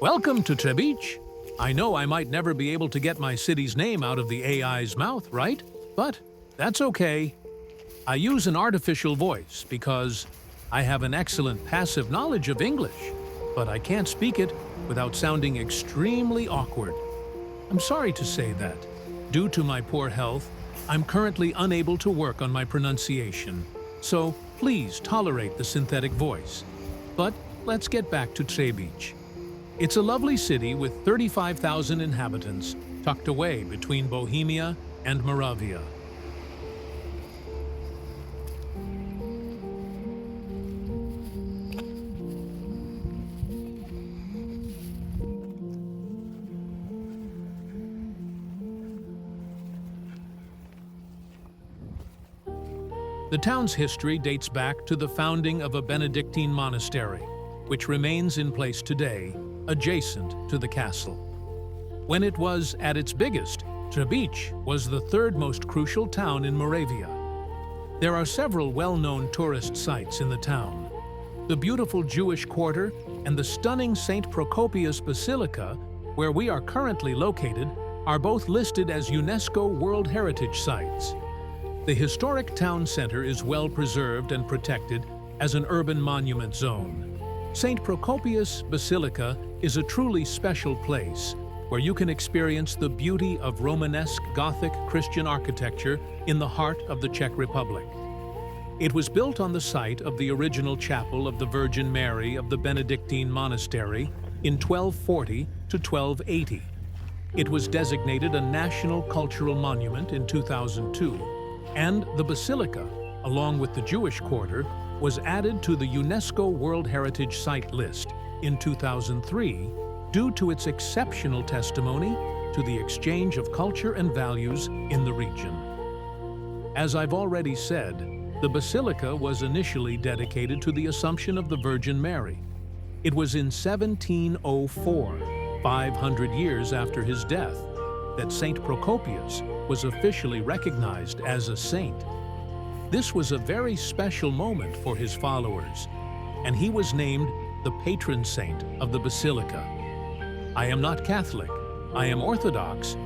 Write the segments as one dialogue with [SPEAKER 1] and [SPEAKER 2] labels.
[SPEAKER 1] Welcome to Třebíč. I know I might never be able to get my city's name out of the AI's mouth, right? But that's okay. I use an artificial voice because I have an excellent passive knowledge of English, but I can't speak it without sounding extremely awkward. I'm sorry to say that, due to my poor health, I'm currently unable to work on my pronunciation, so please tolerate the synthetic voice. But let's get back to Třebíč. It's a lovely city with 35,000 inhabitants, tucked away between Bohemia and Moravia. The town's history dates back to the founding of a Benedictine monastery, which remains in place today, adjacent to the castle. When it was at its biggest, Třebíč was the third most crucial town in Moravia. There are several well-known tourist sites in the town. The beautiful Jewish quarter and the stunning St. Prokopius Basilica, where we are currently located, are both listed as UNESCO World Heritage Sites. The historic town center is well preserved and protected as an urban monument zone. St. Prokopius Basilica is a truly special place where you can experience the beauty of Romanesque Gothic Christian architecture in the heart of the Czech Republic. It was built on the site of the original chapel of the Virgin Mary of the Benedictine monastery in 1240 to 1280. It was designated a National Cultural Monument in 2002, and the Basilica, along with the Jewish quarter, was added to the UNESCO World Heritage Site list in 2003 due to its exceptional testimony to the exchange of culture and values in the region. As I've already said, the Basilica was initially dedicated to the Assumption of the Virgin Mary. It was in 1704, 500 years after his death, that St. Prokopius was officially recognized as a saint. This was a very special moment for his followers, and he was named the patron saint of the Basilica. I am not Catholic, I am Orthodox,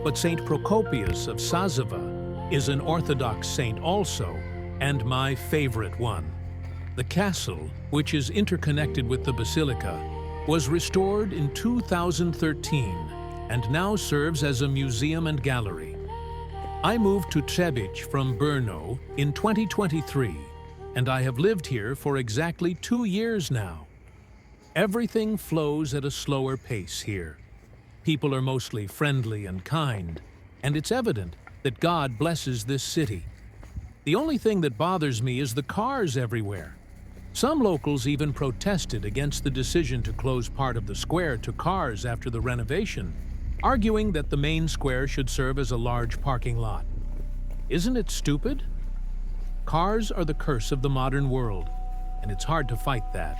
[SPEAKER 1] but St. Prokopius of Sázava is an Orthodox saint also, and my favorite one. The castle, which is interconnected with the Basilica, was restored in 2013 and now serves as a museum and gallery. I moved to Třebíč from Brno in 2023, and I have lived here for exactly 2 years now. Everything flows at a slower pace here. People are mostly friendly and kind, and it's evident that God blesses this city. The only thing that bothers me is the cars everywhere. Some locals even protested against the decision to close part of the square to cars after the renovation, arguing that the main square should serve as a large parking lot. Isn't it stupid? Cars are the curse of the modern world, and it's hard to fight that.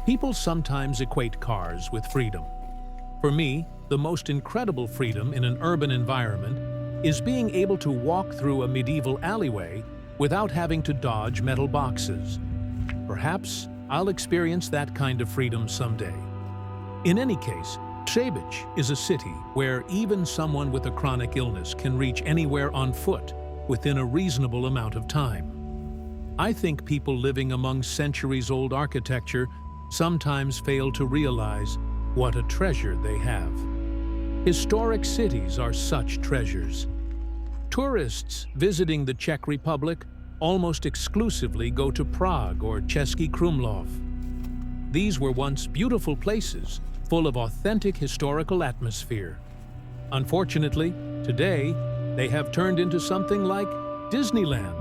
[SPEAKER 1] People sometimes equate cars with freedom. For me, the most incredible freedom in an urban environment is being able to walk through a medieval alleyway without having to dodge metal boxes. Perhaps I'll experience that kind of freedom someday. In any case, Třebíč is a city where even someone with a chronic illness can reach anywhere on foot within a reasonable amount of time. I think people living among centuries-old architecture sometimes fail to realize what a treasure they have. Historic cities are such treasures. Tourists visiting the Czech Republic almost exclusively go to Prague or Český Krumlov. These were once beautiful places, full of authentic historical atmosphere. Unfortunately, today, they have turned into something like Disneyland.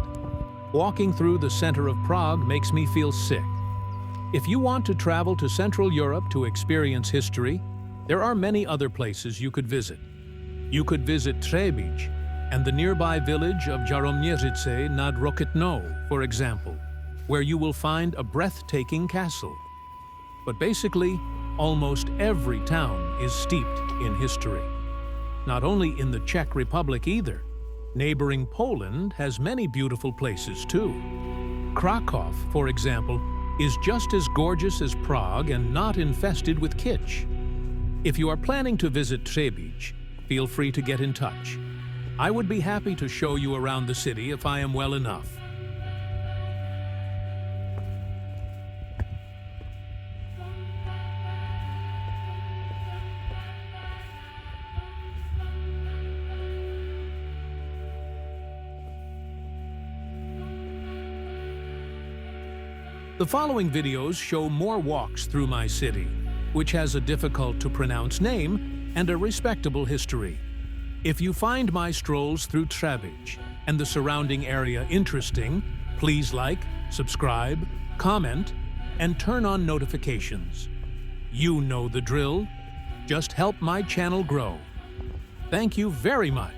[SPEAKER 1] Walking through the center of Prague makes me feel sick. If you want to travel to Central Europe to experience history, there are many other places you could visit. You could visit Třebíč and the nearby village of Jaroměřice nad Rokytnou, for example, where you will find a breathtaking castle. But basically, almost every town is steeped in history. Not only in the Czech Republic either. Neighboring Poland has many beautiful places too. Krakow, for example, is just as gorgeous as Prague and not infested with kitsch. If you are planning to visit Třebíč, feel free to get in touch. I would be happy to show you around the city if I am well enough. The following videos show more walks through my city, which has a difficult-to-pronounce name and a respectable history. If you find my strolls through Třebíč and the surrounding area interesting, please like, subscribe, comment, and turn on notifications. You know the drill. Just help my channel grow. Thank you very much.